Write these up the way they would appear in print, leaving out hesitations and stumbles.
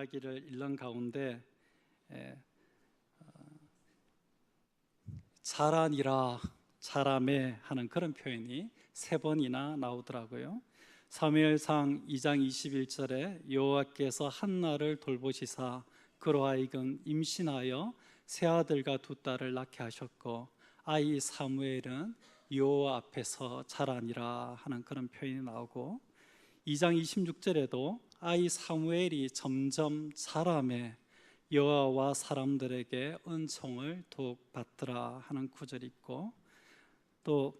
이야기를 읽는 가운데 잘하니라 잘하매 하는 그런 표현이 3번이나 나오더라고요. 사무엘상 2장 21절에 여호와께서 한나를 돌보시사 그로 하여금 임신하여 세 아들과 두 딸을 낳게 하셨고 아이 사무엘은 여호와 앞에서 자라니라 하는 그런 표현이 나오고 2장 26절에도 아이 사무엘이 점점 자라매 여호와와 사람들에게 은총을 더욱 받더라 하는 구절이 있고 또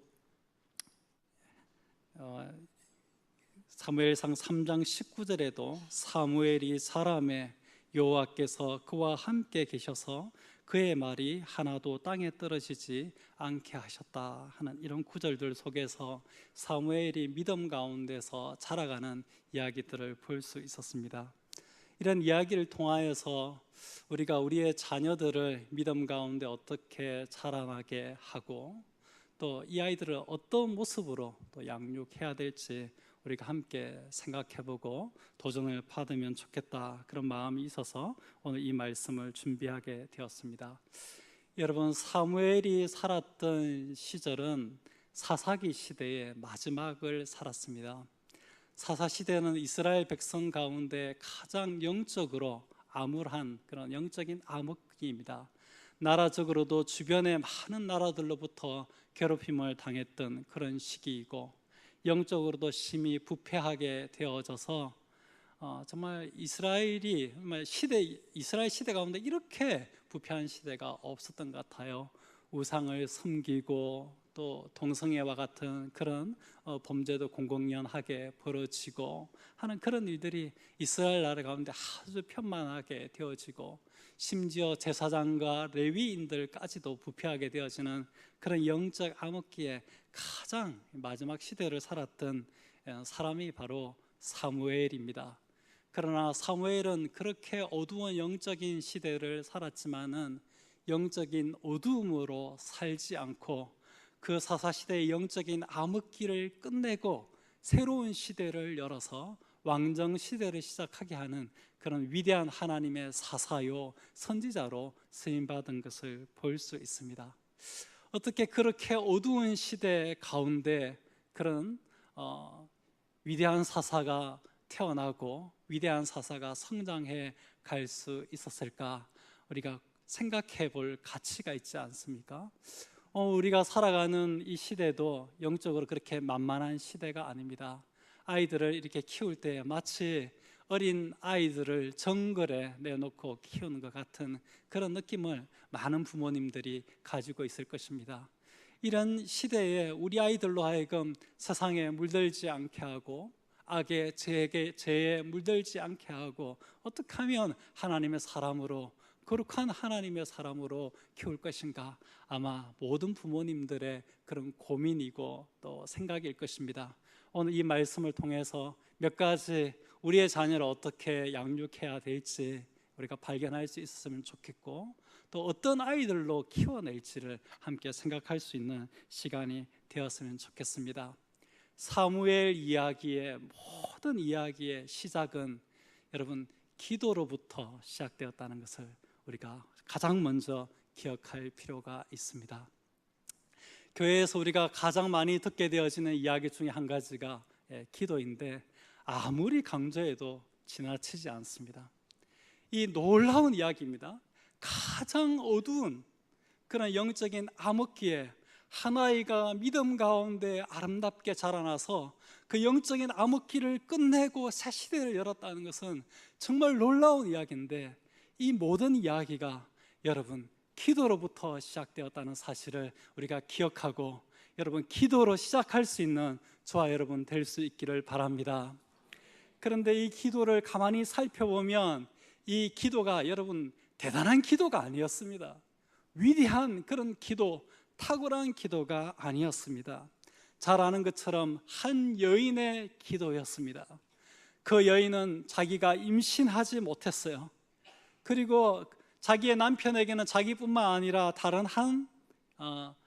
사무엘상 3장 19절에도 사무엘이 자라매 여호와께서 그와 함께 계셔서 그의 말이 하나도 땅에 떨어지지 않게 하셨다 하는 이런 구절들 속에서 사무엘이 믿음 가운데서 자라가는 이야기들을 볼 수 있었습니다. 이런 이야기를 통하여서 우리가 우리의 자녀들을 믿음 가운데 어떻게 자라나게 하고 또 이 아이들을 어떤 모습으로 또 양육해야 될지 우리가 함께 생각해보고 도전을 받으면 좋겠다 그런 마음이 있어서 오늘 이 말씀을 준비하게 되었습니다. 여러분, 사무엘이 살았던 시절은 사사기 시대의 마지막을 살았습니다. 사사시대는 이스라엘 백성 가운데 가장 영적으로 암울한 그런 영적인 암흑기입니다. 나라적으로도 주변의 많은 나라들로부터 괴롭힘을 당했던 그런 시기이고 영적으로도 심히 부패하게 되어져서 정말 이스라엘 시대 가운데 이렇게 부패한 시대가 없었던 것 같아요. 우상을 섬기고 또 동성애와 같은 그런 범죄도 공공연하게 벌어지고 하는 그런 일들이 이스라엘 나라 가운데 아주 편만하게 되어지고 심지어 제사장과 레위인들까지도 부패하게 되어지는 그런 영적 암흑기에 가장 마지막 시대를 살았던 사람이 바로 사무엘입니다. 그러나 사무엘은 그렇게 어두운 영적인 시대를 살았지만은 영적인 어두움으로 살지 않고 그 사사시대의 영적인 암흑기를 끝내고 새로운 시대를 열어서 왕정시대를 시작하게 하는 그런 위대한 하나님의 사사요 선지자로 쓰임받은 것을 볼 수 있습니다. 어떻게 그렇게 어두운 시대 가운데 그런 위대한 사사가 태어나고 위대한 사사가 성장해 갈 수 있었을까? 우리가 생각해 볼 가치가 있지 않습니까? 우리가 살아가는 이 시대도 영적으로 그렇게 만만한 시대가 아닙니다. 아이들을 이렇게 키울 때 마치 어린 아이들을 정글에 내놓고 키우는 것 같은 그런 느낌을 많은 부모님들이 가지고 있을 것입니다. 이런 시대에 우리 아이들로 하여금 세상에 물들지 않게 하고 악의 죄에 물들지 않게 하고 어떻게 하면 하나님의 사람으로 거룩한 하나님의 사람으로 키울 것인가, 아마 모든 부모님들의 그런 고민이고 또 생각일 것입니다. 오늘 이 말씀을 통해서 몇 가지 우리의 자녀를 어떻게 양육해야 될지 우리가 발견할 수 있었으면 좋겠고 또 어떤 아이들로 키워낼지를 함께 생각할 수 있는 시간이 되었으면 좋겠습니다. 사무엘 이야기의 모든 이야기의 시작은 여러분 기도로부터 시작되었다는 것을 우리가 가장 먼저 기억할 필요가 있습니다. 교회에서 우리가 가장 많이 듣게 되어지는 이야기 중에 한 가지가 기도인데 아무리 강조해도 지나치지 않습니다. 이 놀라운 이야기입니다. 가장 어두운 그런 영적인 암흑기에 한 아이가 믿음 가운데 아름답게 자라나서 그 영적인 암흑기를 끝내고 새 시대를 열었다는 것은 정말 놀라운 이야기인데 이 모든 이야기가 여러분 기도로부터 시작되었다는 사실을 우리가 기억하고 여러분 기도로 시작할 수 있는 저와 여러분 될 수 있기를 바랍니다. 그런데 이 기도를 가만히 살펴보면 이 기도가 여러분 대단한 기도가 아니었습니다. 위대한 그런 기도, 탁월한 기도가 아니었습니다. 잘 아는 것처럼 한 여인의 기도였습니다. 그 여인은 자기가 임신하지 못했어요. 그리고 자기의 남편에게는 자기뿐만 아니라 다른 한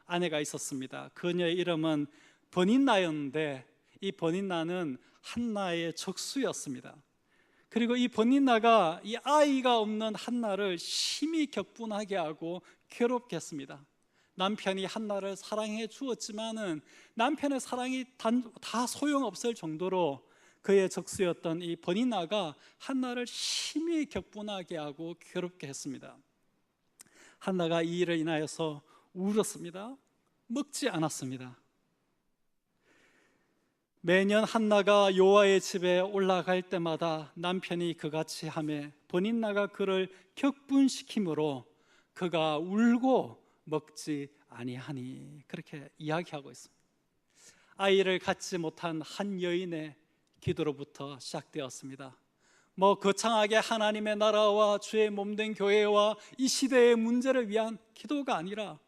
아내가 있었습니다. 그녀의 이름은 버닌나였는데 이 버닌나는 한나의 적수였습니다. 그리고 이 버니나가 이 아이가 없는 한나를 심히 격분하게 하고 괴롭게 했습니다. 남편이 한나를 사랑해 주었지만은 남편의 사랑이 다 소용없을 정도로 그의 적수였던 이 버니나가 한나를 심히 격분하게 하고 괴롭게 했습니다. 한나가 이 일을 인하여서 울었습니다. 먹지 않았습니다. 매년 한나가 여호와의 집에 올라갈 때마다 남편이 그같이 하매 버니나가 그를 격분시키므로 그가 울고 먹지 아니하니, 그렇게 이야기하고 있습니다. 아이를 갖지 못한 한 여인의 기도로부터 시작되었습니다. 거창하게 하나님의 나라와 주의 몸된 교회와 이 시대의 문제를 위한 기도가 아니라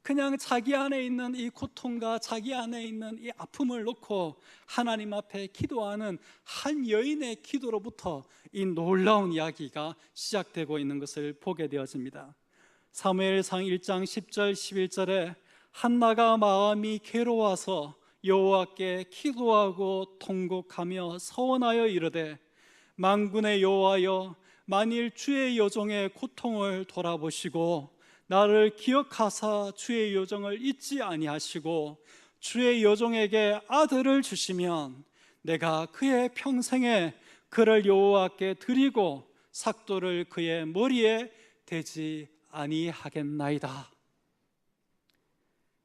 그냥 자기 안에 있는 이 고통과 자기 안에 있는 이 아픔을 놓고 하나님 앞에 기도하는 한 여인의 기도로부터 이 놀라운 이야기가 시작되고 있는 것을 보게 되어집니다. 사무엘상 1장 10절 11절에 한나가 마음이 괴로워서 여호와께 기도하고 통곡하며 서원하여 이르되 만군의 여호와여, 만일 주의 여종의 고통을 돌아보시고 나를 기억하사 주의 여종을 잊지 아니하시고 주의 여종에게 아들을 주시면 내가 그의 평생에 그를 여호와께 드리고 삭도를 그의 머리에 대지 아니하겠나이다.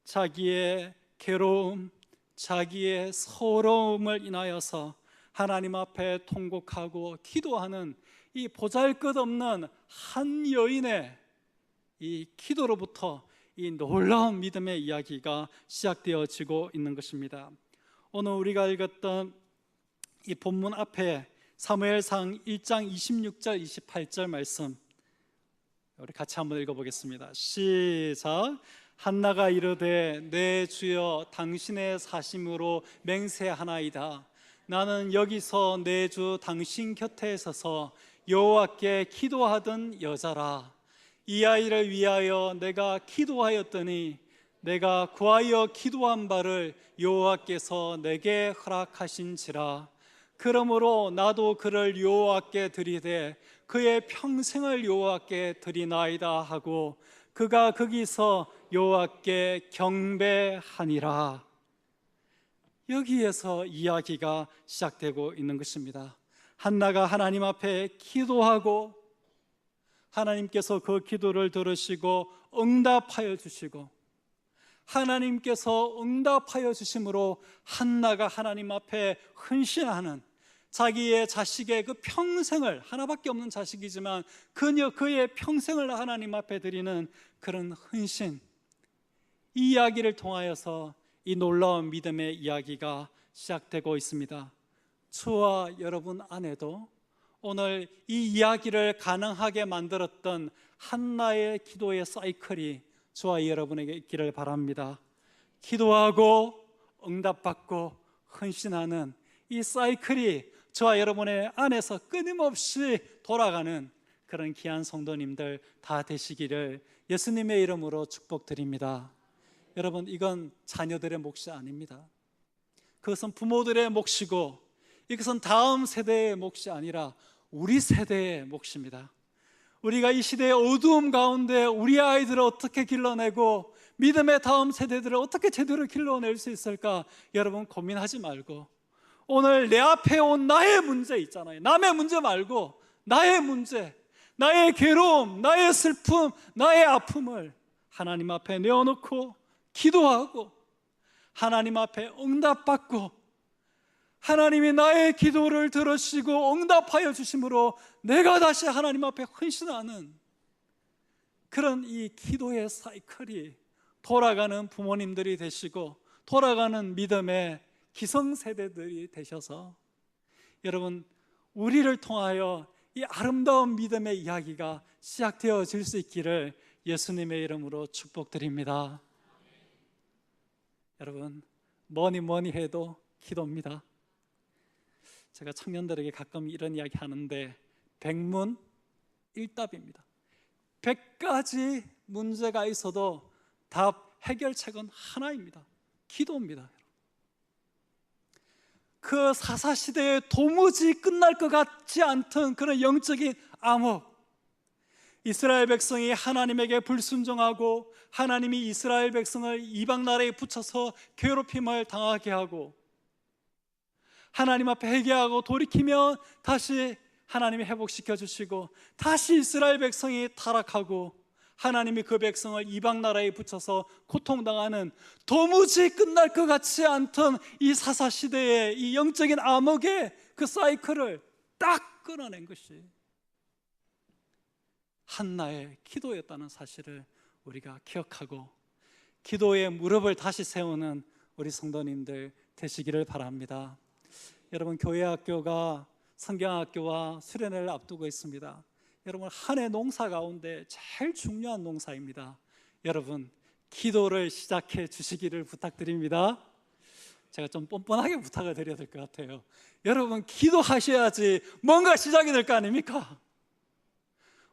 자기의 괴로움, 자기의 서러움을 인하여서 하나님 앞에 통곡하고 기도하는 이 보잘것없는 한 여인의 이 기도로부터 이 놀라운 믿음의 이야기가 시작되어지고 있는 것입니다. 오늘 우리가 읽었던 이 본문 앞에 사무엘상 1장 26절 28절 말씀 우리 같이 한번 읽어보겠습니다. 시작. 한나가 이르되 내 주여 당신의 사심으로 맹세하나이다. 나는 여기서 내 주 당신 곁에 서서 여호와께 기도하던 여자라. 이 아이를 위하여 내가 기도하였더니 내가 구하여 기도한 바를 여호와께서 내게 허락하신지라. 그러므로 나도 그를 여호와께 드리되 그의 평생을 여호와께 드리나이다 하고 그가 거기서 여호와께 경배하니라. 여기에서 이야기가 시작되고 있는 것입니다. 한나가 하나님 앞에 기도하고 하나님께서 그 기도를 들으시고 응답하여 주시고 하나님께서 응답하여 주심으로 한나가 하나님 앞에 헌신하는, 자기의 자식의 그 평생을, 하나밖에 없는 자식이지만 그의 평생을 하나님 앞에 드리는 그런 헌신, 이 이야기를 통하여서 이 놀라운 믿음의 이야기가 시작되고 있습니다. 저와 여러분 안에도 오늘 이 이야기를 가능하게 만들었던 한나의 기도의 사이클이 저와 여러분에게 있기를 바랍니다. 기도하고 응답받고 헌신하는 이 사이클이 저와 여러분의 안에서 끊임없이 돌아가는 그런 귀한 성도님들 다 되시기를 예수님의 이름으로 축복드립니다. 여러분, 이건 자녀들의 몫이 아닙니다. 그것은 부모들의 몫이고 이것은 다음 세대의 몫이 아니라 우리 세대의 몫입니다. 우리가 이 시대의 어두움 가운데 우리 아이들을 어떻게 길러내고 믿음의 다음 세대들을 어떻게 제대로 길러낼 수 있을까? 여러분, 고민하지 말고 오늘 내 앞에 온 나의 문제 있잖아요. 남의 문제 말고 나의 문제, 나의 괴로움, 나의 슬픔, 나의 아픔을 하나님 앞에 내어놓고 기도하고 하나님 앞에 응답받고 하나님이 나의 기도를 들으시고 응답하여 주심으로 내가 다시 하나님 앞에 헌신하는 그런 이 기도의 사이클이 돌아가는 부모님들이 되시고 돌아가는 믿음의 기성세대들이 되셔서 여러분, 우리를 통하여 이 아름다운 믿음의 이야기가 시작되어질 수 있기를 예수님의 이름으로 축복드립니다. 여러분, 뭐니 해도 기도입니다. 제가 청년들에게 가끔 이런 이야기 하는데 백문일답입니다. 100가지 문제가 있어도 답 해결책은 하나입니다. 기도입니다. 그 사사시대에 도무지 끝날 것 같지 않던 그런 영적인 암흑, 이스라엘 백성이 하나님에게 불순종하고 하나님이 이스라엘 백성을 이방 나라에 붙여서 괴롭힘을 당하게 하고 하나님 앞에 회개하고 돌이키면 다시 하나님이 회복시켜 주시고 다시 이스라엘 백성이 타락하고 하나님이 그 백성을 이방 나라에 붙여서 고통당하는 도무지 끝날 것 같지 않던 이 사사시대의 이 영적인 암흑의 그 사이클을 딱 끊어낸 것이 한나의 기도였다는 사실을 우리가 기억하고 기도의 무릎을 다시 세우는 우리 성도님들 되시기를 바랍니다. 여러분, 교회학교가 성경학교와 수련회를 앞두고 있습니다. 여러분, 한 해 농사 가운데 제일 중요한 농사입니다. 여러분, 기도를 시작해 주시기를 부탁드립니다. 제가 좀 뻔뻔하게 부탁을 드려야 될 것 같아요. 여러분, 기도하셔야지 뭔가 시작이 될 거 아닙니까?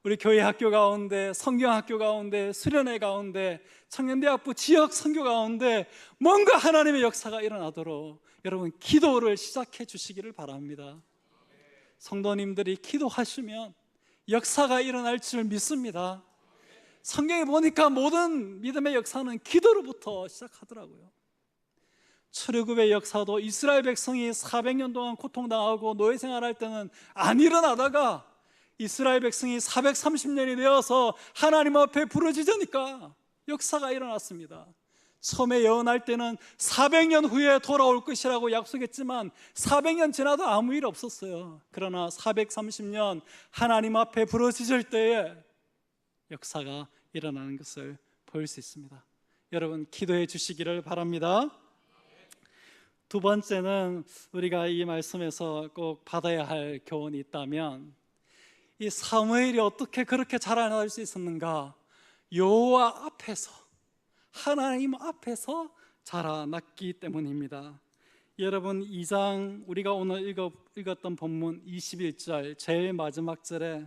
우리 교회 학교 가운데, 성경학교 가운데, 수련회 가운데, 청년대학부 지역 선교 가운데 뭔가 하나님의 역사가 일어나도록 여러분 기도를 시작해 주시기를 바랍니다. 성도님들이 기도하시면 역사가 일어날 줄 믿습니다. 성경에 보니까 모든 믿음의 역사는 기도로부터 시작하더라고요. 출애굽의 역사도 이스라엘 백성이 400년 동안 고통당하고 노예 생활할 때는 안 일어나다가 이스라엘 백성이 430년이 되어서 하나님 앞에 부르짖으니까 역사가 일어났습니다. 처음에 예언할 때는 400년 후에 돌아올 것이라고 약속했지만 400년 지나도 아무 일 없었어요. 그러나 430년 하나님 앞에 부르짖을 때에 역사가 일어나는 것을 볼 수 있습니다. 여러분, 기도해 주시기를 바랍니다. 두 번째는 우리가 이 말씀에서 꼭 받아야 할 교훈이 있다면 이 사무엘이 어떻게 그렇게 자라날 수 있었는가? 여호와 앞에서, 하나님 앞에서 자라났기 때문입니다. 여러분, 2장 우리가 오늘 읽었던 본문 21절 제일 마지막 절에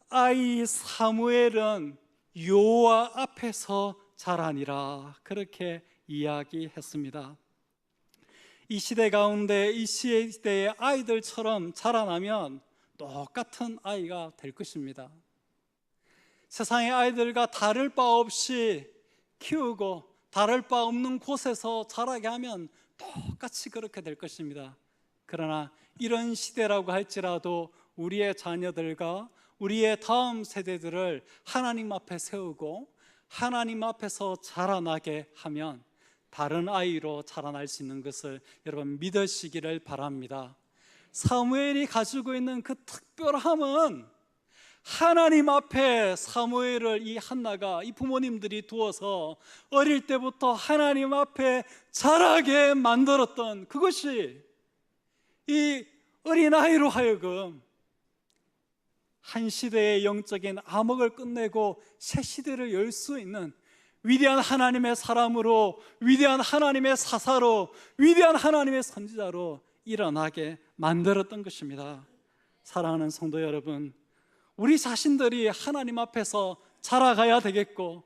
아이 사무엘은 여호와 앞에서 자라니라 그렇게 이야기했습니다. 이 시대 가운데 이 시대의 아이들처럼 자라나면 똑같은 아이가 될 것입니다. 세상의 아이들과 다를 바 없이 키우고 다를 바 없는 곳에서 자라게 하면 똑같이 그렇게 될 것입니다. 그러나 이런 시대라고 할지라도 우리의 자녀들과 우리의 다음 세대들을 하나님 앞에 세우고 하나님 앞에서 자라나게 하면 다른 아이로 자라날 수 있는 것을 여러분 믿으시기를 바랍니다. 사무엘이 가지고 있는 그 특별함은 하나님 앞에 사무엘을 이 한나가 이 부모님들이 두어서 어릴 때부터 하나님 앞에 자라게 만들었던 그것이 이 어린아이로 하여금 한 시대의 영적인 암흑을 끝내고 새 시대를 열 수 있는 위대한 하나님의 사람으로, 위대한 하나님의 사사로, 위대한 하나님의 선지자로 일어나게 만들었던 것입니다. 사랑하는 성도 여러분, 우리 자신들이 하나님 앞에서 자라가야 되겠고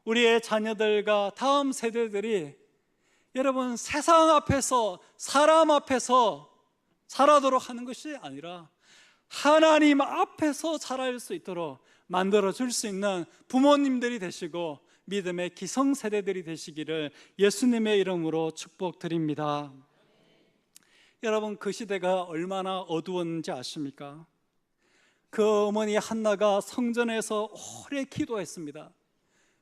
우리의 자녀들과 다음 세대들이 여러분 세상 앞에서 사람 앞에서 자라도록 하는 것이 아니라 하나님 앞에서 자랄 수 있도록 만들어줄 수 있는 부모님들이 되시고 믿음의 기성세대들이 되시기를 예수님의 이름으로 축복드립니다. 여러분, 그 시대가 얼마나 어두웠는지 아십니까? 그 어머니 한나가 성전에서 오래 기도했습니다.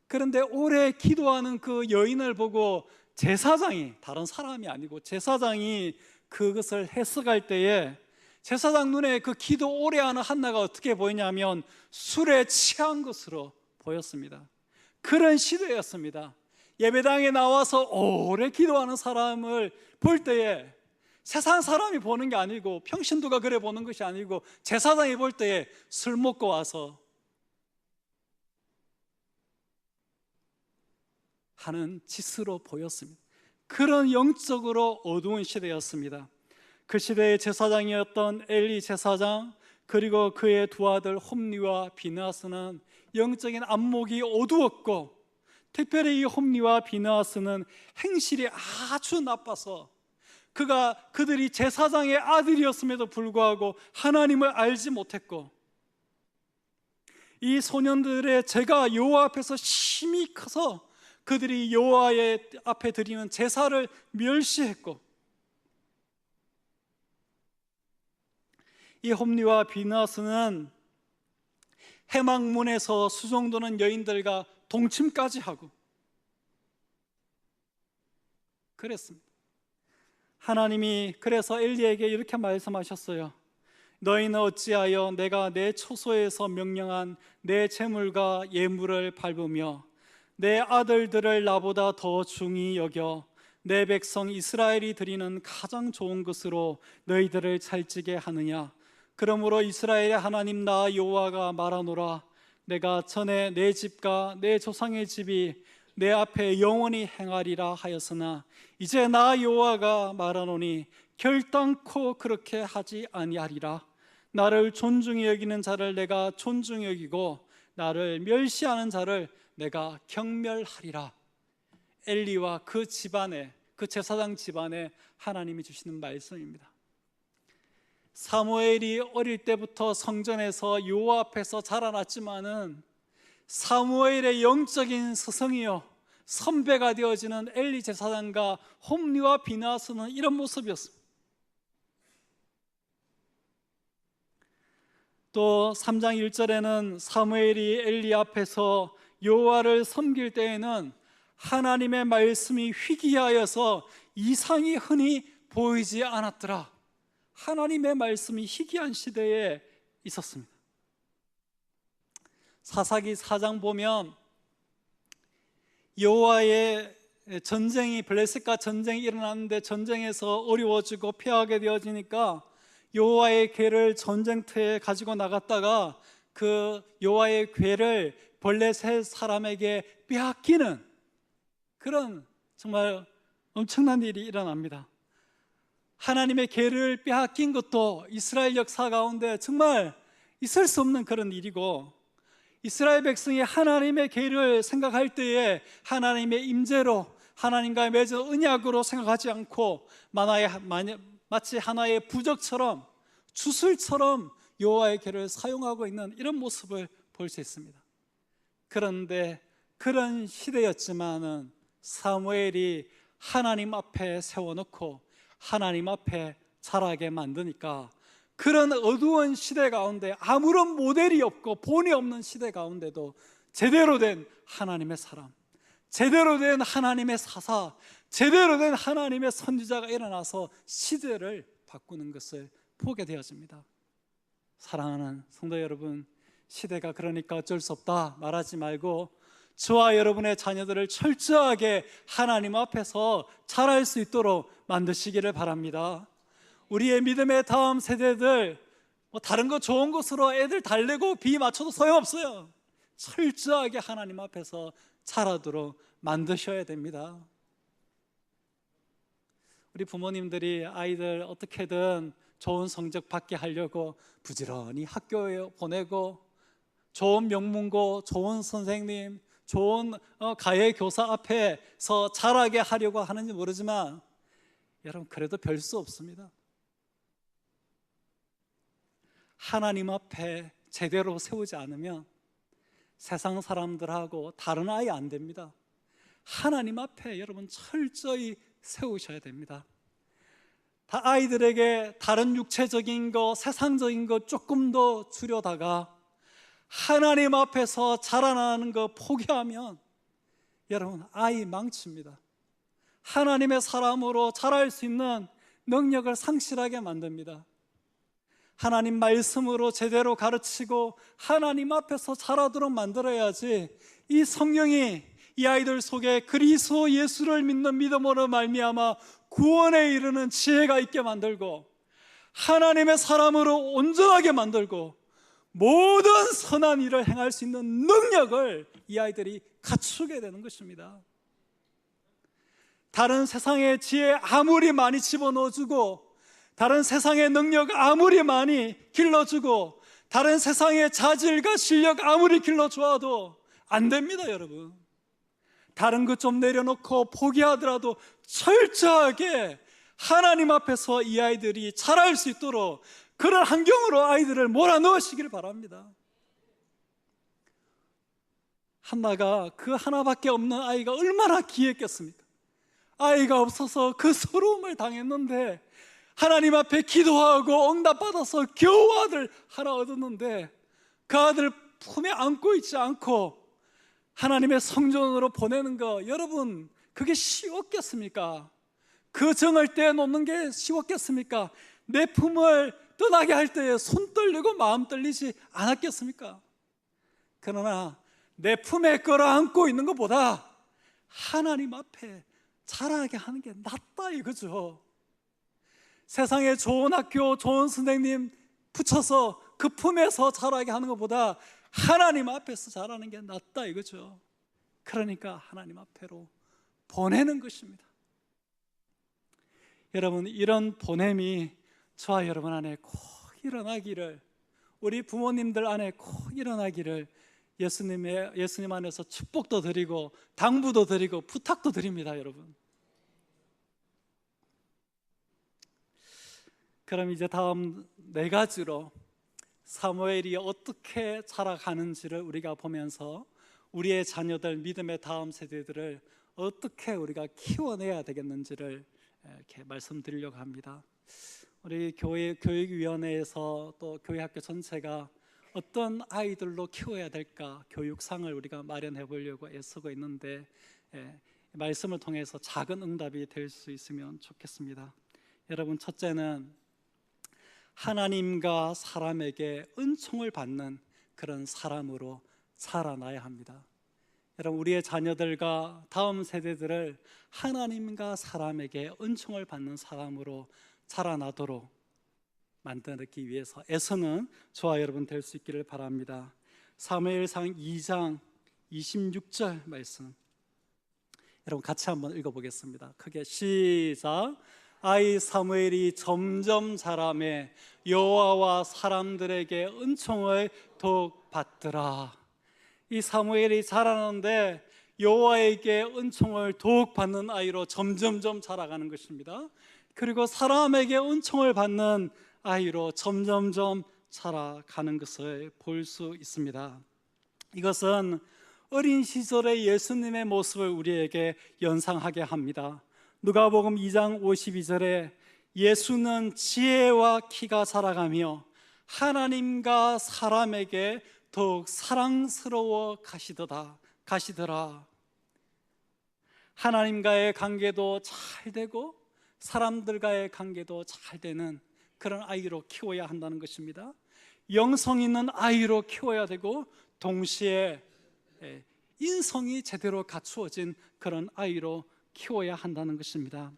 그런데 오래 기도하는 그 여인을 보고 제사장이, 다른 사람이 아니고 제사장이 그것을 해석할 때에 제사장 눈에 그 기도 오래 하는 한나가 어떻게 보이냐면 술에 취한 것으로 보였습니다. 그런 시대였습니다. 예배당에 나와서 오래 기도하는 사람을 볼 때에 세상 사람이 보는 게 아니고 평신도가 그래 보는 것이 아니고 제사장이 볼 때에 술 먹고 와서 하는 짓으로 보였습니다. 그런 영적으로 어두운 시대였습니다. 그 시대의 제사장이었던 엘리 제사장 그리고 그의 두 아들 홈리와 비느하스는 영적인 안목이 어두웠고 특별히 이 홈리와 비느하스는 행실이 아주 나빠서 그들이 제사장의 아들이었음에도 불구하고 하나님을 알지 못했고, 이 소년들의 죄가 여호와 앞에서 심히 커서 그들이 여호와의 앞에 드리는 제사를 멸시했고, 이 홈리와 비느하스는 해막문에서 수종도는 여인들과 동침까지 하고 그랬습니다. 하나님이 그래서 엘리에게 이렇게 말씀하셨어요. 너희는 어찌하여 내가 내 초소에서 명령한 내 제물과 예물을 밟으며 내 아들들을 나보다 더 중히 여겨 내 백성 이스라엘이 드리는 가장 좋은 것으로 너희들을 찰지게 하느냐? 그러므로 이스라엘의 하나님 나 여호와가 말하노라. 내가 전에 내 집과 내 조상의 집이 내 앞에 영원히 행하리라 하였으나 이제 나 여호와가 말하노니 결단코 그렇게 하지 아니하리라. 나를 존중히 여기는 자를 내가 존중히 여기고 나를 멸시하는 자를 내가 경멸하리라. 엘리와 그 집안에, 그 제사장 집안에 하나님이 주시는 말씀입니다. 사무엘이 어릴 때부터 성전에서 여호와 앞에서 자라났지만은 사무엘의 영적인 스승이요 선배가 되어지는 엘리 제사장과 홈리와 비느하스는 이런 모습이었습니다. 또 3장 1절에는 사무엘이 엘리 앞에서 여호와를 섬길 때에는 하나님의 말씀이 희귀하여서 이상이 흔히 보이지 않았더라. 하나님의 말씀이 희귀한 시대에 있었습니다. 사사기 4장 보면 여호와의 전쟁이, 블레셋과 전쟁이 일어났는데 전쟁에서 어려워지고 패하게 되어지니까 여호와의 궤를 전쟁터에 가지고 나갔다가 그 여호와의 궤를 블레셋 사람에게 빼앗기는 그런 정말 엄청난 일이 일어납니다. 하나님의 궤를 빼앗긴 것도 이스라엘 역사 가운데 정말 있을 수 없는 그런 일이고, 이스라엘 백성이 하나님의 궤를 생각할 때에 하나님의 임재로 하나님과의 맺은 언약으로 생각하지 않고 마치 하나의 부적처럼 주술처럼 여호와의 궤를 사용하고 있는 이런 모습을 볼 수 있습니다. 그런데 그런 시대였지만은 사무엘이 하나님 앞에 세워놓고 하나님 앞에 자라게 만드니까 그런 어두운 시대 가운데 아무런 모델이 없고 본이 없는 시대 가운데도 제대로 된 하나님의 사람, 제대로 된 하나님의 사사, 제대로 된 하나님의 선지자가 일어나서 시대를 바꾸는 것을 보게 되어집니다. 사랑하는 성도 여러분, 시대가 그러니까 어쩔 수 없다 말하지 말고 저와 여러분의 자녀들을 철저하게 하나님 앞에서 자랄 수 있도록 만드시기를 바랍니다. 우리의 믿음의 다음 세대들 다른 거 좋은 것으로 애들 달래고 비 맞춰도 소용없어요. 철저하게 하나님 앞에서 자라도록 만드셔야 됩니다. 우리 부모님들이 아이들 어떻게든 좋은 성적 받게 하려고 부지런히 학교에 보내고 좋은 명문고, 좋은 선생님, 좋은 가해 교사 앞에서 자라게 하려고 하는지 모르지만 여러분 그래도 별 수 없습니다. 하나님 앞에 제대로 세우지 않으면 세상 사람들하고 다른 아이 안 됩니다. 하나님 앞에 여러분 철저히 세우셔야 됩니다. 아이들에게 다른 육체적인 거, 세상적인 거 조금 더 주려다가 하나님 앞에서 자라나는 거 포기하면 여러분 아이 망칩니다. 하나님의 사람으로 자랄 수 있는 능력을 상실하게 만듭니다. 하나님 말씀으로 제대로 가르치고 하나님 앞에서 자라도록 만들어야지 이 성령이 이 아이들 속에 그리스도 예수를 믿는 믿음으로 말미암아 구원에 이르는 지혜가 있게 만들고 하나님의 사람으로 온전하게 만들고 모든 선한 일을 행할 수 있는 능력을 이 아이들이 갖추게 되는 것입니다. 다른 세상의 지혜 아무리 많이 집어넣어주고 다른 세상의 능력 아무리 많이 길러주고 다른 세상의 자질과 실력 아무리 길러주어도 안 됩니다. 여러분 다른 것 좀 내려놓고 포기하더라도 철저하게 하나님 앞에서 이 아이들이 자랄 수 있도록 그런 환경으로 아이들을 몰아넣으시길 바랍니다. 한나가 그 하나밖에 없는 아이가 얼마나 귀했겠습니까? 아이가 없어서 그 서러움을 당했는데 하나님 앞에 기도하고 응답받아서 겨우 아들 하나 얻었는데 그 아들 품에 안고 있지 않고 하나님의 성전으로 보내는 거, 여러분 그게 쉬웠겠습니까? 그 정을 떼놓는 게 쉬웠겠습니까? 내 품을 떠나게 할 때에 손 떨리고 마음 떨리지 않았겠습니까? 그러나 내 품에 끌어안고 있는 것보다 하나님 앞에 자라게 하는 게 낫다 이거죠. 세상에 좋은 학교, 좋은 선생님 붙여서 그 품에서 자라게 하는 것보다 하나님 앞에서 자라는 게 낫다 이거죠. 그러니까 하나님 앞에로 보내는 것입니다. 여러분, 이런 보냄이 저와 여러분 안에 꼭 일어나기를, 우리 부모님들 안에 꼭 일어나기를 예수님 안에서 축복도 드리고 당부도 드리고 부탁도 드립니다, 여러분. 그럼 이제 다음 네 가지로 사무엘이 어떻게 자라가는지를 우리가 보면서 우리의 자녀들, 믿음의 다음 세대들을 어떻게 우리가 키워내야 되겠는지를 이렇게 말씀드리려고 합니다. 우리 교회 교육위원회에서 또 교회학교 전체가 어떤 아이들로 키워야 될까 교육상을 우리가 마련해 보려고 애쓰고 있는데 말씀을 통해서 작은 응답이 될 수 있으면 좋겠습니다. 여러분, 첫째는 하나님과 사람에게 은총을 받는 그런 사람으로 자라나야 합니다. 여러분, 우리의 자녀들과 다음 세대들을 하나님과 사람에게 은총을 받는 사람으로 자라나도록 만들기 위해서 애쓰는 저와 여러분 될 수 있기를 바랍니다. 사무엘상 2장 26절 말씀, 여러분 같이 한번 읽어보겠습니다. 크게 시작. 아이 사무엘이 점점 자라매 여호와와 사람들에게 은총을 더욱 받더라. 이 사무엘이 자라는데 여호와에게 은총을 더욱 받는 아이로 점점점 자라가는 것입니다. 그리고 사람에게 은총을 받는 아이로 점점점 자라가는 것을 볼 수 있습니다. 이것은 어린 시절의 예수님의 모습을 우리에게 연상하게 합니다. 누가복음 2장 52절에 예수는 지혜와 키가 자라가며 하나님과 사람에게 더욱 사랑스러워 가시더라. 하나님과의 관계도 잘 되고 사람들과의 관계도 잘 되는 그런 아이로 키워야 한다는 것입니다. 영성 있는 아이로 키워야 되고 동시에 인성이 제대로 갖추어진 그런 아이로 키워야 한다는 것입니다.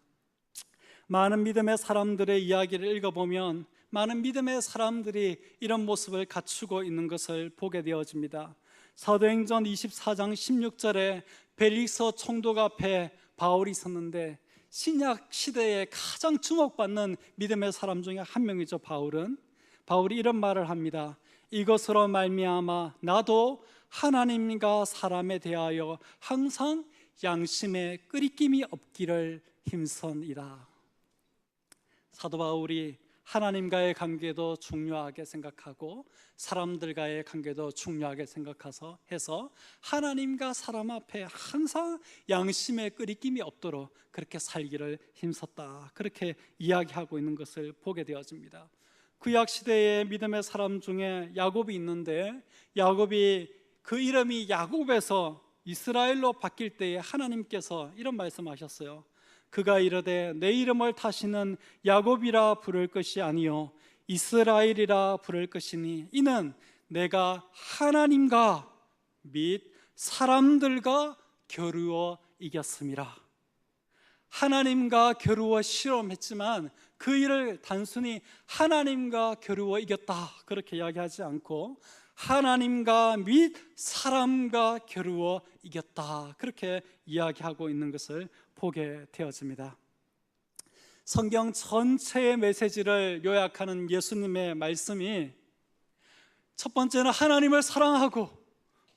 많은 믿음의 사람들의 이야기를 읽어보면 많은 믿음의 사람들이 이런 모습을 갖추고 있는 것을 보게 되어집니다. 사도행전 24장 16절에 벨릭서 총독 앞에 바울이 섰는데 신약 시대에 가장 주목받는 믿음의 사람 중에 한 명이죠. 바울이 이런 말을 합니다. 이것으로 말미암아 나도 하나님과 사람에 대하여 항상 양심에 끄리낌이 없기를 힘선이라. 사도 바울이 하나님과의 관계도 중요하게 생각하고 사람들과의 관계도 중요하게 해서 하나님과 사람 앞에 항상 양심에 끄리낌이 없도록 그렇게 살기를 힘썼다, 그렇게 이야기하고 있는 것을 보게 되어집니다. 구약 시대의 믿음의 사람 중에 야곱이 있는데 야곱이 그 이름이 야곱에서 이스라엘로 바뀔 때에 하나님께서 이런 말씀하셨어요. 그가 이르되 내 이름을 다시는 야곱이라 부를 것이 아니요 이스라엘이라 부를 것이니 이는 내가 하나님과 및 사람들과 겨루어 이겼음이라. 하나님과 겨루어 실험했지만 그 일을 단순히 하나님과 겨루어 이겼다 그렇게 이야기하지 않고 하나님과 및 사람과 겨루어 이겼다 그렇게 이야기하고 있는 것을 보게 되어집니다. 성경 전체의 메시지를 요약하는 예수님의 말씀이 첫 번째는 하나님을 사랑하고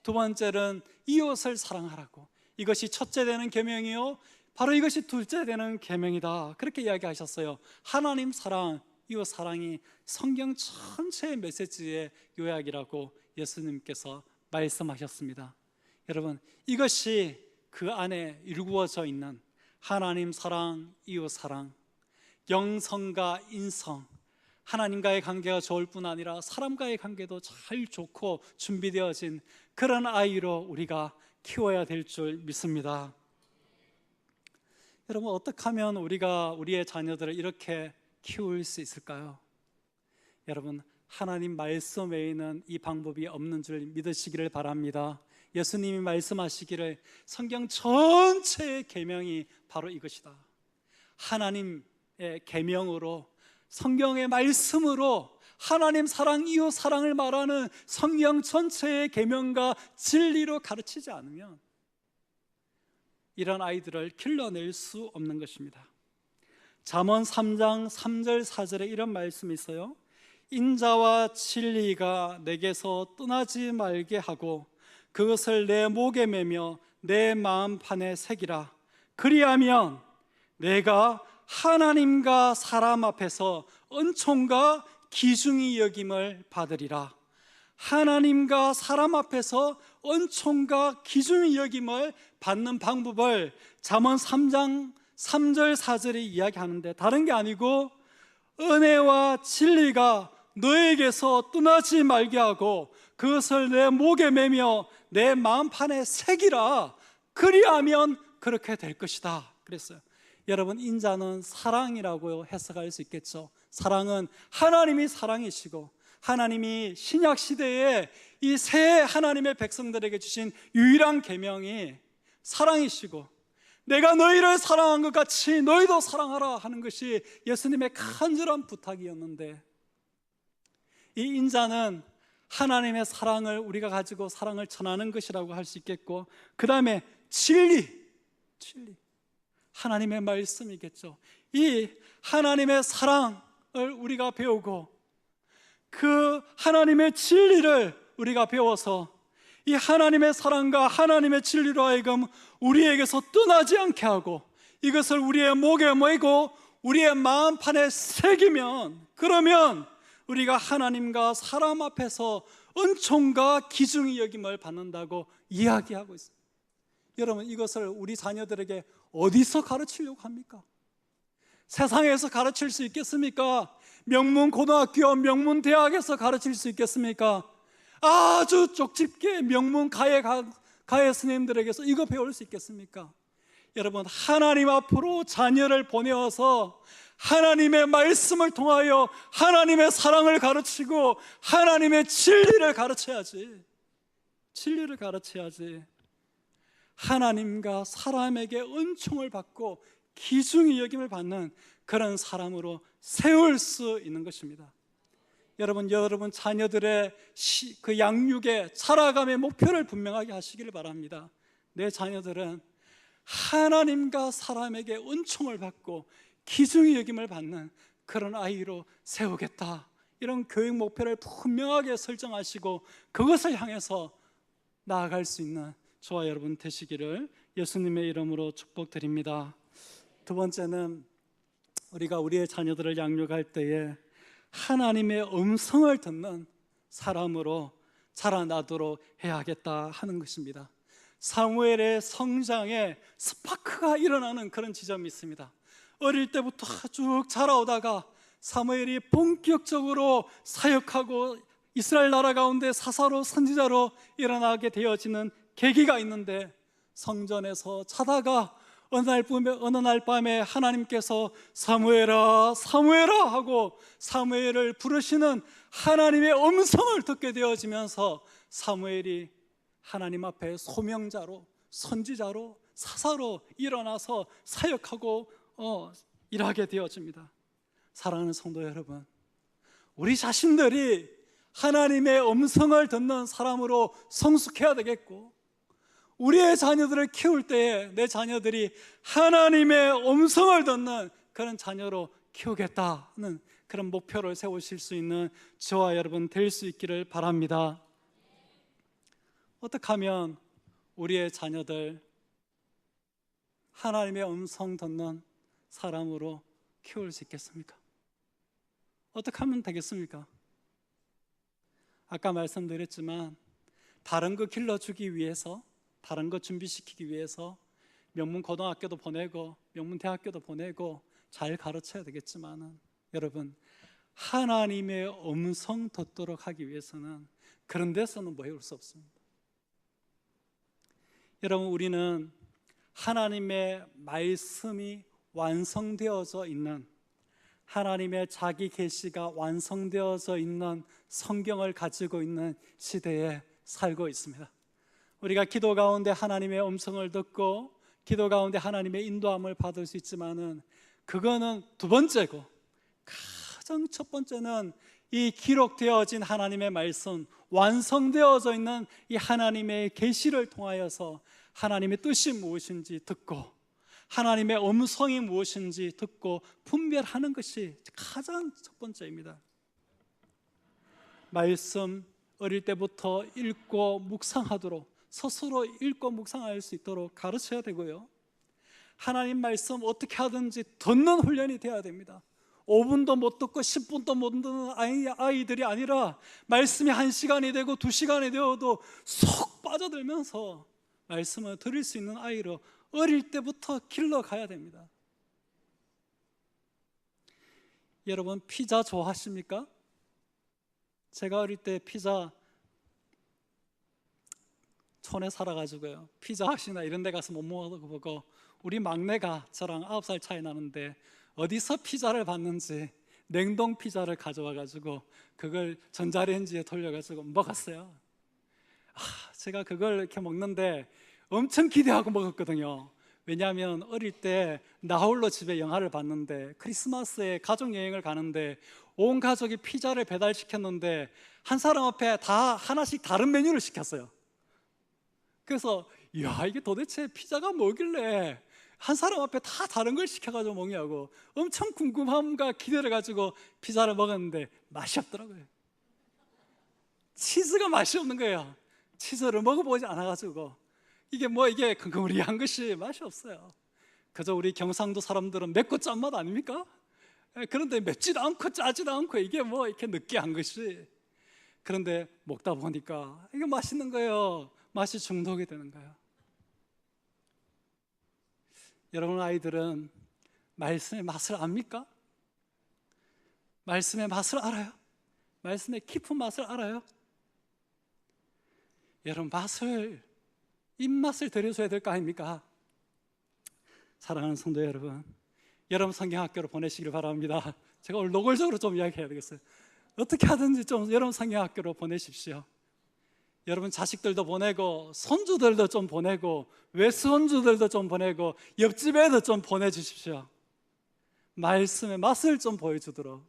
두 번째는 이웃을 사랑하라고, 이것이 첫째 되는 계명이요 바로 이것이 둘째 되는 계명이다, 그렇게 이야기하셨어요. 하나님 사랑, 이웃 사랑이 성경 전체의 메시지의 요약이라고 예수님께서 말씀하셨습니다. 여러분, 이것이 그 안에 이루어져 있는 하나님 사랑, 이웃 사랑, 영성과 인성, 하나님과의 관계가 좋을 뿐 아니라 사람과의 관계도 잘 좋고 준비되어진 그런 아이로 우리가 키워야 될 줄 믿습니다. 여러분, 어떻게 하면 우리가 우리의 자녀들을 이렇게 키울 수 있을까요? 여러분, 하나님 말씀 외에는 이 방법이 없는 줄 믿으시기를 바랍니다. 예수님이 말씀하시기를 성경 전체의 계명이 바로 이것이다. 하나님의 계명으로, 성경의 말씀으로 하나님 사랑, 이웃 사랑을 말하는 성경 전체의 계명과 진리로 가르치지 않으면 이런 아이들을 길러낼 수 없는 것입니다. 잠언 3장 3절 4절에 이런 말씀이 있어요. 인자와 진리가 내게서 떠나지 말게 하고 그것을 내 목에 매며 내 마음판에 새기라. 그리하면 내가 하나님과 사람 앞에서 은총과 기중이 여김을 받으리라. 하나님과 사람 앞에서 은총과 기중이 여김을 받는 방법을 잠언 3장 3절 4절이 이야기하는데, 다른 게 아니고 은혜와 진리가 너에게서 떠나지 말게 하고 그것을 내 목에 매며 내 마음판에 새기라. 그리하면 그렇게 될 것이다 그랬어요. 여러분, 인자는 사랑이라고 해석할 수 있겠죠. 사랑은 하나님이 사랑이시고 하나님이 신약 시대에 이 새 하나님의 백성들에게 주신 유일한 계명이 사랑이시고, 내가 너희를 사랑한 것 같이 너희도 사랑하라 하는 것이 예수님의 간절한 부탁이었는데, 이 인자는 하나님의 사랑을 우리가 가지고 사랑을 전하는 것이라고 할 수 있겠고, 그 다음에 진리, 하나님의 말씀이겠죠. 이 하나님의 사랑을 우리가 배우고 그 하나님의 진리를 우리가 배워서 이 하나님의 사랑과 하나님의 진리로 하여금 우리에게서 떠나지 않게 하고 이것을 우리의 목에 메고 우리의 마음판에 새기면, 그러면 우리가 하나님과 사람 앞에서 은총과 기중이 여김을 받는다고 이야기하고 있습니다. 여러분, 이것을 우리 자녀들에게 어디서 가르치려고 합니까? 세상에서 가르칠 수 있겠습니까? 명문 고등학교, 명문 대학에서 가르칠 수 있겠습니까? 아주 쪽집게 명문 가해 스님들에게서 이거 배울 수 있겠습니까? 여러분, 하나님 앞으로 자녀를 보내어서 하나님의 말씀을 통하여 하나님의 사랑을 가르치고 하나님의 진리를 가르쳐야지. 진리를 가르쳐야지. 하나님과 사람에게 은총을 받고 기중이 여김을 받는 그런 사람으로 세울 수 있는 것입니다. 여러분 자녀들의 그 양육의 자라감의 목표를 분명하게 하시기를 바랍니다. 내 자녀들은 하나님과 사람에게 은총을 받고 기중이 여김을 받는 그런 아이로 세우겠다, 이런 교육 목표를 분명하게 설정하시고 그것을 향해서 나아갈 수 있는 저와 여러분 되시기를 예수님의 이름으로 축복드립니다. 두 번째는 우리가 우리의 자녀들을 양육할 때에 하나님의 음성을 듣는 사람으로 자라나도록 해야겠다 하는 것입니다. 사무엘의 성장에 스파크가 일어나는 그런 지점이 있습니다. 어릴 때부터 쭉 자라오다가 사무엘이 본격적으로 사역하고 이스라엘 나라 가운데 사사로 선지자로 일어나게 되어지는 계기가 있는데, 성전에서 자다가 어느 날 밤에 하나님께서 사무엘아 사무엘아 하고 사무엘을 부르시는 하나님의 음성을 듣게 되어지면서 사무엘이 하나님 앞에 소명자로, 선지자로, 사사로 일어나서 사역하고 일하게 되어집니다. 사랑하는 성도 여러분, 우리 자신들이 하나님의 음성을 듣는 사람으로 성숙해야 되겠고, 우리의 자녀들을 키울 때에 내 자녀들이 하나님의 음성을 듣는 그런 자녀로 키우겠다는 그런 목표를 세우실 수 있는 저와 여러분 될 수 있기를 바랍니다. 어떻게 하면 우리의 자녀들 하나님의 음성 듣는 사람으로 키울 수 있겠습니까? 어떻게 하면 되겠습니까? 아까 말씀드렸지만 다른 거 길러주기 위해서, 다른 거 준비시키기 위해서 명문 고등학교도 보내고 명문 대학교도 보내고 잘 가르쳐야 되겠지만은, 여러분, 하나님의 음성 듣도록 하기 위해서는 그런 데서는 뭐 해올 수 없습니다. 여러분, 우리는 하나님의 말씀이 완성되어져 있는, 하나님의 자기 계시가 완성되어져 있는 성경을 가지고 있는 시대에 살고 있습니다. 우리가 기도 가운데 하나님의 음성을 듣고 기도 가운데 하나님의 인도함을 받을 수 있지만은, 그거는 두 번째고, 가장 첫 번째는 이 기록되어진 하나님의 말씀, 완성되어져 있는 이 하나님의 계시를 통하여서 하나님의 뜻이 무엇인지 듣고, 하나님의 음성이 무엇인지 듣고 분별하는 것이 가장 첫 번째입니다. 말씀 어릴 때부터 읽고 묵상하도록, 스스로 읽고 묵상할 수 있도록 가르쳐야 되고요, 하나님 말씀 어떻게 하든지 듣는 훈련이 돼야 됩니다. 5분도 못 듣고 10분도 못 듣는 아이들이 아니라, 말씀이 1시간이 되고 2시간이 되어도 쏙 빠져들면서 말씀을 들을 수 있는 아이로 어릴 때부터 길러가야 됩니다. 여러분, 피자 좋아하십니까? 제가 어릴 때 피자, 촌에 살아가지고요, 피자 핫이나 이런 데 가서 못 먹어보고, 우리 막내가 저랑 9살 차이 나는데 어디서 피자를 봤는지 냉동 피자를 가져와가지고 그걸 전자레인지에 돌려가지고 먹었어요. 제가 그걸 이렇게 먹는데 엄청 기대하고 먹었거든요. 왜냐하면 어릴 때 나홀로 집에 영화를 봤는데, 크리스마스에 가족여행을 가는데 온 가족이 피자를 배달시켰는데 한 사람 앞에 다 하나씩 다른 메뉴를 시켰어요. 그래서 이야, 이게 도대체 피자가 뭐길래 한 사람 앞에 다 다른 걸 시켜가지고 먹냐고 엄청 궁금함과 기대를 가지고 피자를 먹었는데 맛이 없더라고요. 치즈가 맛이 없는 거예요. 치즈를 먹어보지 않아가지고 이게 긍긍으리한 것이 맛이 없어요. 그저 우리 경상도 사람들은 맵고 짠맛 아닙니까? 그런데 맵지도 않고 짜지도 않고 이게 뭐 이렇게 느끼한 것이, 그런데 먹다 보니까 이게 맛있는 거예요. 맛이 중독이 되는 거예요. 여러분, 아이들은 말씀의 맛을 압니까? 말씀의 맛을 알아요? 말씀의 깊은 맛을 알아요? 여러분, 입맛을 들여줘야 될 거 아닙니까? 사랑하는 성도 여러분, 여러분 성경학교로 보내시길 바랍니다. 제가 오늘 노골적으로 좀 이야기해야 되겠어요. 어떻게 하든지 좀 여러분 성경학교로 보내십시오. 여러분 자식들도 보내고 손주들도 좀 보내고 외손주들도 좀 보내고 옆집 애도 좀 보내주십시오. 말씀의 맛을 좀 보여주도록.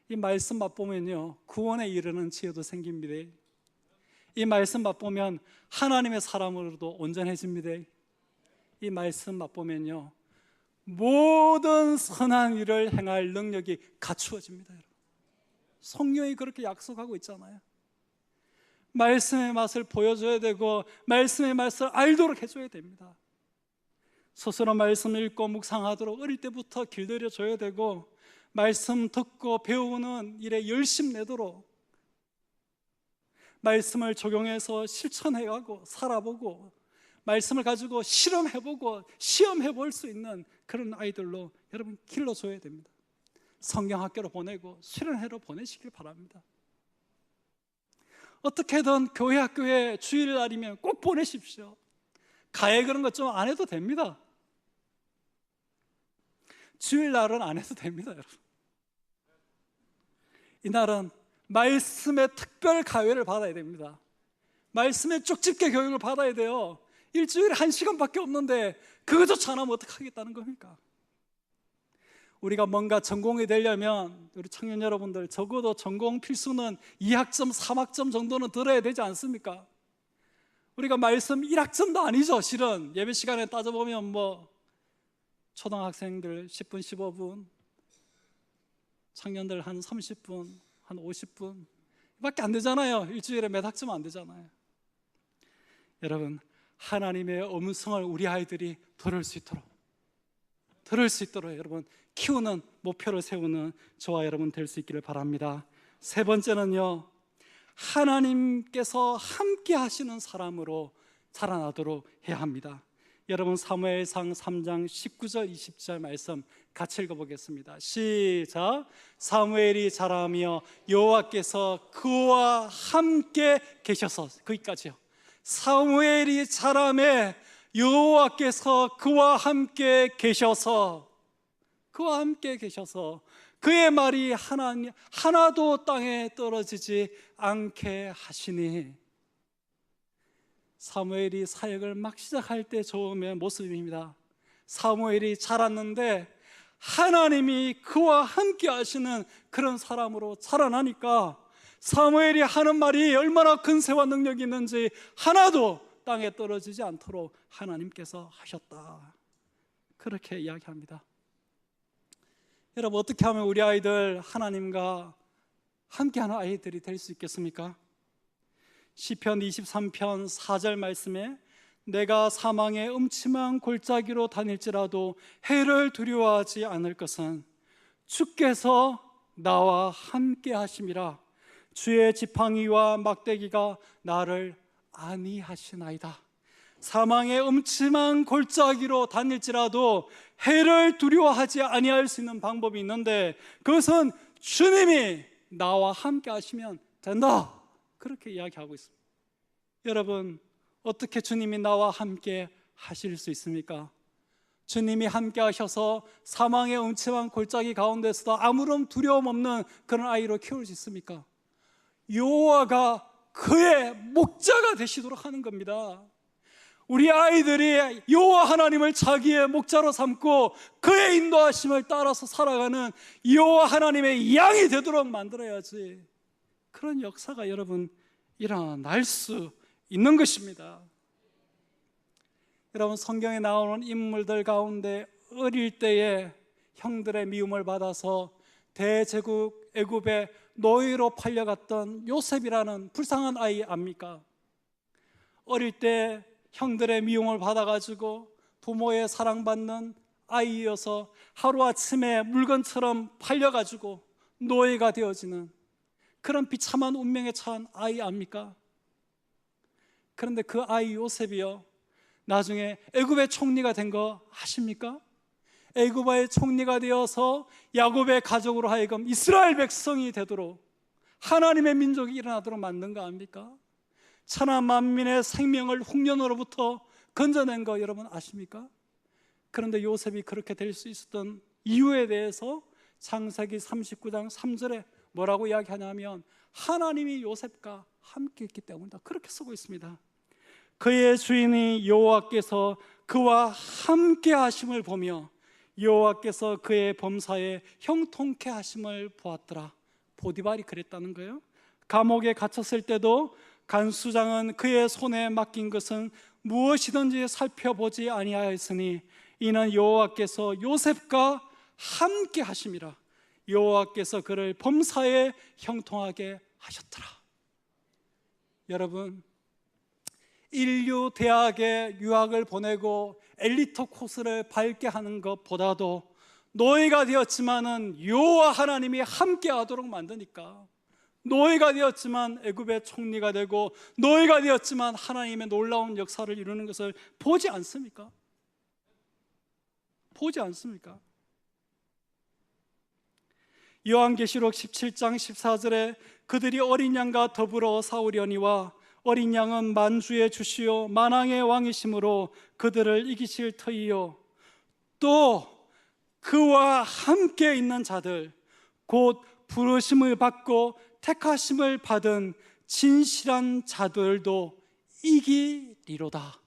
이 말씀 맛보면요, 구원에 이르는 지혜도 생깁니다. 이 말씀 맛보면 하나님의 사람으로도 온전해집니다. 이 말씀 맛보면요, 모든 선한 일을 행할 능력이 갖추어집니다. 여러분, 성경이 그렇게 약속하고 있잖아요. 말씀의 맛을 보여줘야 되고 말씀의 맛을 알도록 해줘야 됩니다. 스스로 말씀 읽고 묵상하도록 어릴 때부터 길들여줘야 되고, 말씀 듣고 배우는 일에 열심 내도록, 말씀을 적용해서 실천해가고 살아보고 말씀을 가지고 실험해보고 시험해볼 수 있는 그런 아이들로 여러분 길러줘야 됩니다. 성경학교로 보내고 수련회로 보내시길 바랍니다. 어떻게든 교회 학교에 주일날이면 꼭 보내십시오. 가해 그런 것 좀 안 해도 됩니다. 주일날은 안 해도 됩니다. 여러분, 이날은 말씀의 특별 가회를 받아야 됩니다. 말씀의 쪽집게 교육을 받아야 돼요. 일주일에 1시간밖에 없는데 그거조차 안 하면 어떡하겠다는 겁니까? 우리가 뭔가 전공이 되려면 우리 청년 여러분들 적어도 전공 필수는 2학점, 3학점 정도는 들어야 되지 않습니까? 우리가 말씀 1학점도 아니죠. 실은 예배 시간에 따져보면 뭐 초등학생들 10분, 15분, 청년들 한 30분, 한 50분 밖에 안 되잖아요. 일주일에 몇 학점 안 되잖아요. 여러분, 하나님의 음성을 우리 아이들이 들을 수 있도록 여러분 키우는 목표를 세우는 저와 여러분 될 수 있기를 바랍니다. 세 번째는요, 하나님께서 함께 하시는 사람으로 자라나도록 해야 합니다. 여러분 사무엘상 3장 19절 20절 말씀 같이 읽어보겠습니다. 시작. 사무엘이 자라며 여호와께서 그와 함께 계셔서, 거기까지요. 사무엘이 자라매 여호와께서 그와 함께 계셔서 그의 말이 하나도 땅에 떨어지지 않게 하시니. 사무엘이 사역을 막 시작할 때 처음의 모습입니다. 사무엘이 자랐는데 하나님이 그와 함께 하시는 그런 사람으로 자라나니까 사무엘이 하는 말이 얼마나 근세와 능력이 있는지 하나도 땅에 떨어지지 않도록 하나님께서 하셨다, 그렇게 이야기합니다. 여러분, 어떻게 하면 우리 아이들 하나님과 함께하는 아이들이 될 수 있겠습니까? 시편 23편 4절 말씀에 내가 사망의 음침한 골짜기로 다닐지라도 해를 두려워하지 않을 것은 주께서 나와 함께 하심이라. 주의 지팡이와 막대기가 나를 안위하시나이다. 사망의 음침한 골짜기로 다닐지라도 해를 두려워하지 아니할 수 있는 방법이 있는데 그것은 주님이 나와 함께 하시면 된다, 그렇게 이야기하고 있습니다. 여러분, 어떻게 주님이 나와 함께 하실 수 있습니까? 주님이 함께 하셔서 사망의 음침한 골짜기 가운데서도 아무런 두려움 없는 그런 아이로 키울 수 있습니까? 여호와가 그의 목자가 되시도록 하는 겁니다. 우리 아이들이 여호와 하나님을 자기의 목자로 삼고 그의 인도하심을 따라서 살아가는 여호와 하나님의 양이 되도록 만들어야지 그런 역사가 여러분 일어날 수 있는 것입니다. 여러분, 성경에 나오는 인물들 가운데 어릴 때에 형들의 미움을 받아서 대제국 애굽의 노예로 팔려갔던 요셉이라는 불쌍한 아이 압니까? 어릴 때 형들의 미움을 받아가지고 부모의 사랑받는 아이여서 하루아침에 물건처럼 팔려가지고 노예가 되어지는 그런 비참한 운명에 처한 아이 압니까? 그런데 그 아이 요셉이요, 나중에 애굽의 총리가 된 거 아십니까? 애굽의 총리가 되어서 야곱의 가족으로 하여금 이스라엘 백성이 되도록 하나님의 민족이 일어나도록 만든 거 아닙니까? 천하 만민의 생명을 흉년으로부터 건져낸 거 여러분 아십니까? 그런데 요셉이 그렇게 될 수 있었던 이유에 대해서 창세기 39장 3절에 뭐라고 이야기하냐면 하나님이 요셉과 함께 있기 때문이다, 그렇게 쓰고 있습니다. 그의 주인이 여호와께서 그와 함께 하심을 보며 여호와께서 그의 범사에 형통케 하심을 보았더라. 보디발이 그랬다는 거예요. 감옥에 갇혔을 때도 간수장은 그의 손에 맡긴 것은 무엇이든지 살펴보지 아니하였으니 이는 여호와께서 요셉과 함께 하심이라. 여호와께서 그를 범사에 형통하게 하셨더라. 여러분, 인류 대학에 유학을 보내고 엘리트 코스를 밟게 하는 것보다도 노예가 되었지만은 여호와 하나님이 함께 하도록 만드니까, 노예가 되었지만 애굽의 총리가 되고 노예가 되었지만 하나님의 놀라운 역사를 이루는 것을 보지 않습니까? 보지 않습니까? 요한계시록 17장 14절에 그들이 어린 양과 더불어 싸우려니와 어린 양은 만주의 주시요 만왕의 왕이심으로 그들을 이기실 터이요 또 그와 함께 있는 자들 곧 부르심을 받고 택하심을 받은 진실한 자들도 이기리로다.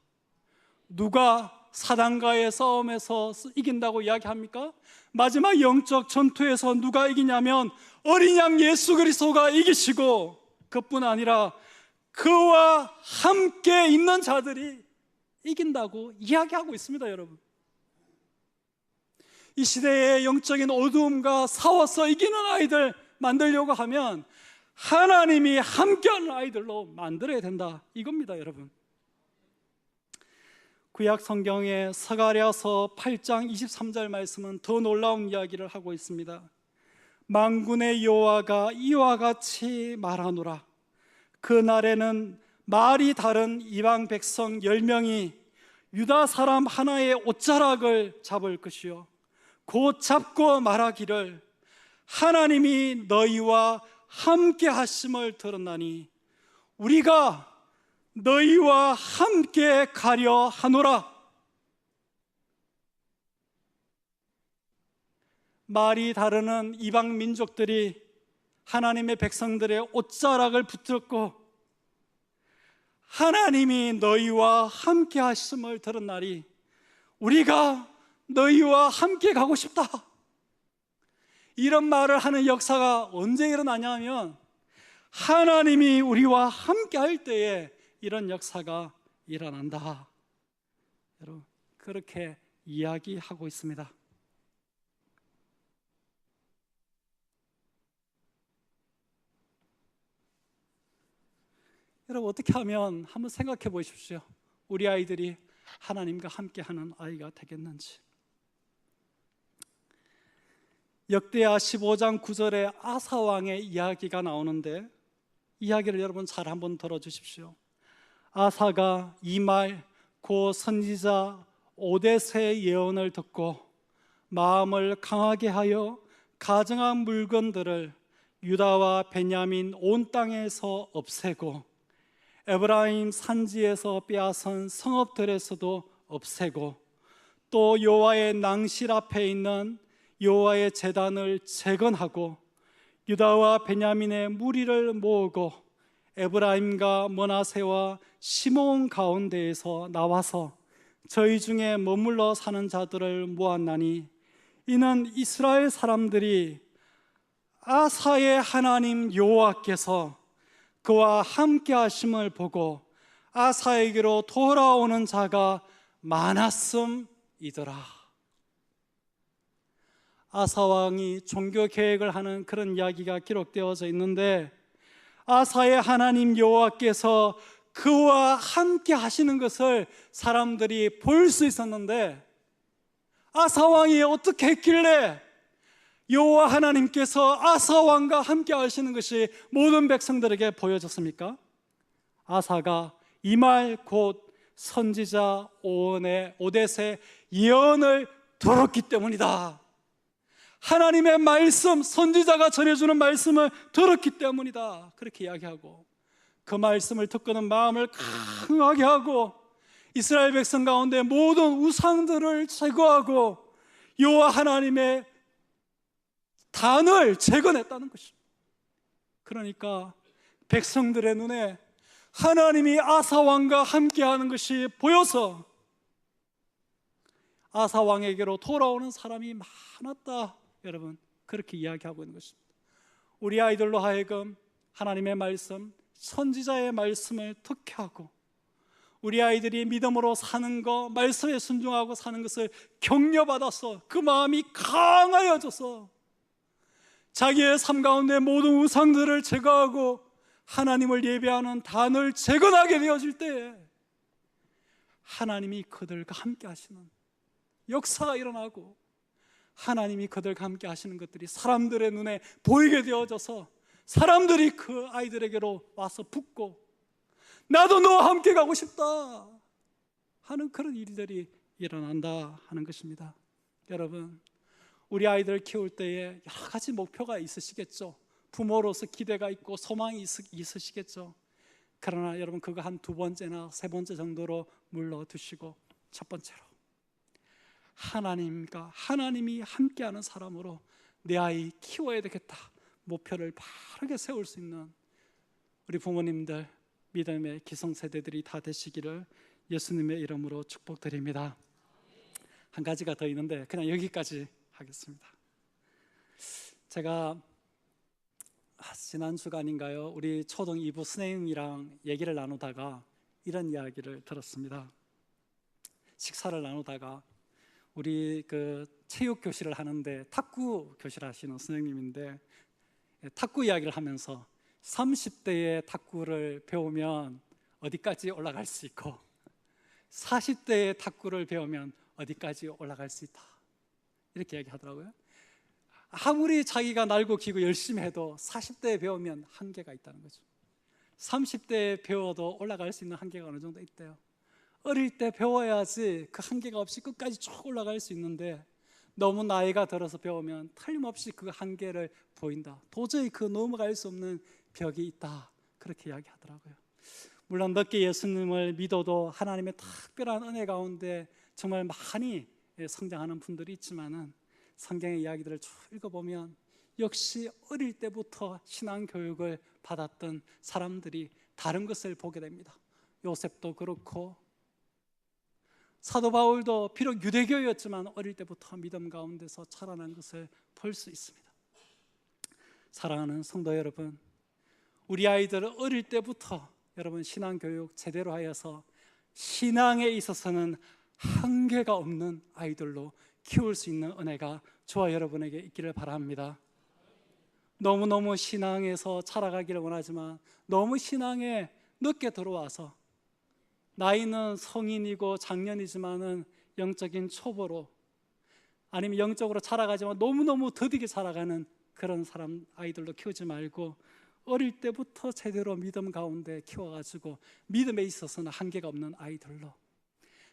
누가 사단과의 싸움에서 이긴다고 이야기합니까? 마지막 영적 전투에서 누가 이기냐면 어린 양 예수 그리스도가 이기시고, 그뿐 아니라 그와 함께 있는 자들이 이긴다고 이야기하고 있습니다. 여러분, 이 시대의 영적인 어두움과 싸워서 이기는 아이들 만들려고 하면 하나님이 함께하는 아이들로 만들어야 된다, 이겁니다. 여러분, 구약 성경의 스가랴서 8장 23절 말씀은 더 놀라운 이야기를 하고 있습니다. 만군의 여호와가 이와 같이 말하노라. 그날에는 말이 다른 이방 백성 10명이 유다 사람 하나의 옷자락을 잡을 것이요 곧 잡고 말하기를 하나님이 너희와 함께 하심을 들었나니 우리가 너희와 함께 가려 하노라. 말이 다르는 이방 민족들이 하나님의 백성들의 옷자락을 붙들고 하나님이 너희와 함께 하심을 들은 날이 우리가 너희와 함께 가고 싶다, 이런 말을 하는 역사가 언제 일어나냐면 하나님이 우리와 함께 할 때에 이런 역사가 일어난다. 여러분, 그렇게 이야기하고 있습니다. 여러분, 어떻게 하면 한번 생각해 보십시오. 우리 아이들이 하나님과 함께하는 아이가 되겠는지. 역대하 15장 9절에 아사왕의 이야기가 나오는데 이야기를 여러분 잘 한번 들어주십시오. 아사가 이 말 고 선지자 오뎃의 예언을 듣고 마음을 강하게 하여 가증한 물건들을 유다와 베냐민 온 땅에서 없애고 에브라임 산지에서 빼앗은 성읍들에서도 없애고 또 여호와의 낭실 앞에 있는 여호와의 제단을 재건하고 유다와 베냐민의 무리를 모으고 에브라임과 므낫세와 시몬 가운데에서 나와서 저희 중에 머물러 사는 자들을 모았나니 이는 이스라엘 사람들이 아사의 하나님 여호와께서 그와 함께 하심을 보고 아사에게로 돌아오는 자가 많았음이더라. 아사 왕이 종교 개혁을 하는 그런 이야기가 기록되어져 있는데 아사의 하나님 여호와께서 그와 함께 하시는 것을 사람들이 볼 수 있었는데 아사 왕이 어떻게 했길래 여호와 하나님께서 아사 왕과 함께 하시는 것이 모든 백성들에게 보여졌습니까? 아사가 이 말 곧 선지자 오뎃의 예언을 들었기 때문이다. 하나님의 말씀, 선지자가 전해주는 말씀을 들었기 때문이다. 그렇게 이야기하고 그 말씀을 듣고는 마음을 강하게 하고 이스라엘 백성 가운데 모든 우상들을 제거하고 여호와 하나님의 단을 재건했다는 것입니다. 그러니까 백성들의 눈에 하나님이 아사 왕과 함께하는 것이 보여서 아사 왕에게로 돌아오는 사람이 많았다. 여러분, 그렇게 이야기하고 있는 것입니다. 우리 아이들로 하여금 하나님의 말씀, 선지자의 말씀을 듣게 하고 우리 아이들이 믿음으로 사는 것, 말씀에 순종하고 사는 것을 격려받아서 그 마음이 강하여져서 자기의 삶 가운데 모든 우상들을 제거하고 하나님을 예배하는 단을 재건하게 되어질 때에 하나님이 그들과 함께 하시는 역사가 일어나고 하나님이 그들과 함께 하시는 것들이 사람들의 눈에 보이게 되어져서 사람들이 그 아이들에게로 와서 붙고 나도 너와 함께 가고 싶다 하는 그런 일들이 일어난다 하는 것입니다. 여러분, 우리 아이들 키울 때에 여러 가지 목표가 있으시겠죠. 부모로서 기대가 있고 소망이 있으시겠죠. 그러나 여러분, 그거 한 두 번째나 세 번째 정도로 물러두시고 첫 번째로 하나님이 함께하는 사람으로 내 아이 키워야 되겠다, 목표를 바르게 세울 수 있는 우리 부모님들, 믿음의 기성세대들이 다 되시기를 예수님의 이름으로 축복드립니다. 한 가지가 더 있는데 그냥 여기까지 하겠습니다. 제가 지난 주간인가요? 우리 초등 2부 선생님이랑 얘기를 나누다가 이런 이야기를 들었습니다. 식사를 나누다가 우리 그 체육 교실을 하는데 탁구 교실 하시는 선생님인데 탁구 이야기를 하면서 30대의 탁구를 배우면 어디까지 올라갈 수 있고 40대에 탁구를 배우면 어디까지 올라갈 수 있다, 이렇게 얘기하더라고요. 아무리 자기가 날고 기고 열심히 해도 40대에 배우면 한계가 있다는 거죠. 30대에 배워도 올라갈 수 있는 한계가 어느 정도 있대요. 어릴 때 배워야지 그 한계가 없이 끝까지 쭉 올라갈 수 있는데, 너무 나이가 들어서 배우면 틀림없이 그 한계를 보인다, 도저히 그 넘어갈 수 없는 벽이 있다, 그렇게 이야기하더라고요. 물론 늦게 예수님을 믿어도 하나님의 특별한 은혜 가운데 정말 많이 성장하는 분들이 있지만은, 성경의 이야기들을 쭉 읽어보면 역시 어릴 때부터 신앙 교육을 받았던 사람들이 다른 것을 보게 됩니다. 요셉도 그렇고 사도 바울도 비록 유대교였지만 어릴 때부터 믿음 가운데서 자라난 것을 볼 수 있습니다. 사랑하는 성도 여러분, 우리 아이들은 어릴 때부터 여러분 신앙 교육 제대로 하여서 신앙에 있어서는 한계가 없는 아이들로 키울 수 있는 은혜가 저와 여러분에게 있기를 바랍니다. 너무너무 신앙에서 자라가기를 원하지만 너무 신앙에 늦게 들어와서 나이는 성인이고 장년이지만은 영적인 초보로, 아니면 영적으로 자라가지만 너무너무 더디게 자라가는 그런 사람 아이들로 키우지 말고 어릴 때부터 제대로 믿음 가운데 키워가지고 믿음에 있어서는 한계가 없는 아이들로,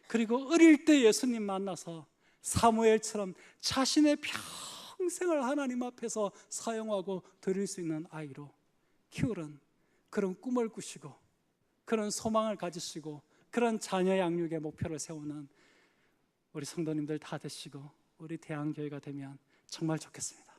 그리고 어릴 때 예수님 만나서 사무엘처럼 자신의 평생을 하나님 앞에서 사용하고 드릴 수 있는 아이로 키우는 그런 꿈을 꾸시고 그런 소망을 가지시고 그런 자녀 양육의 목표를 세우는 우리 성도님들 다 되시고 우리 대한교회가 되면 정말 좋겠습니다.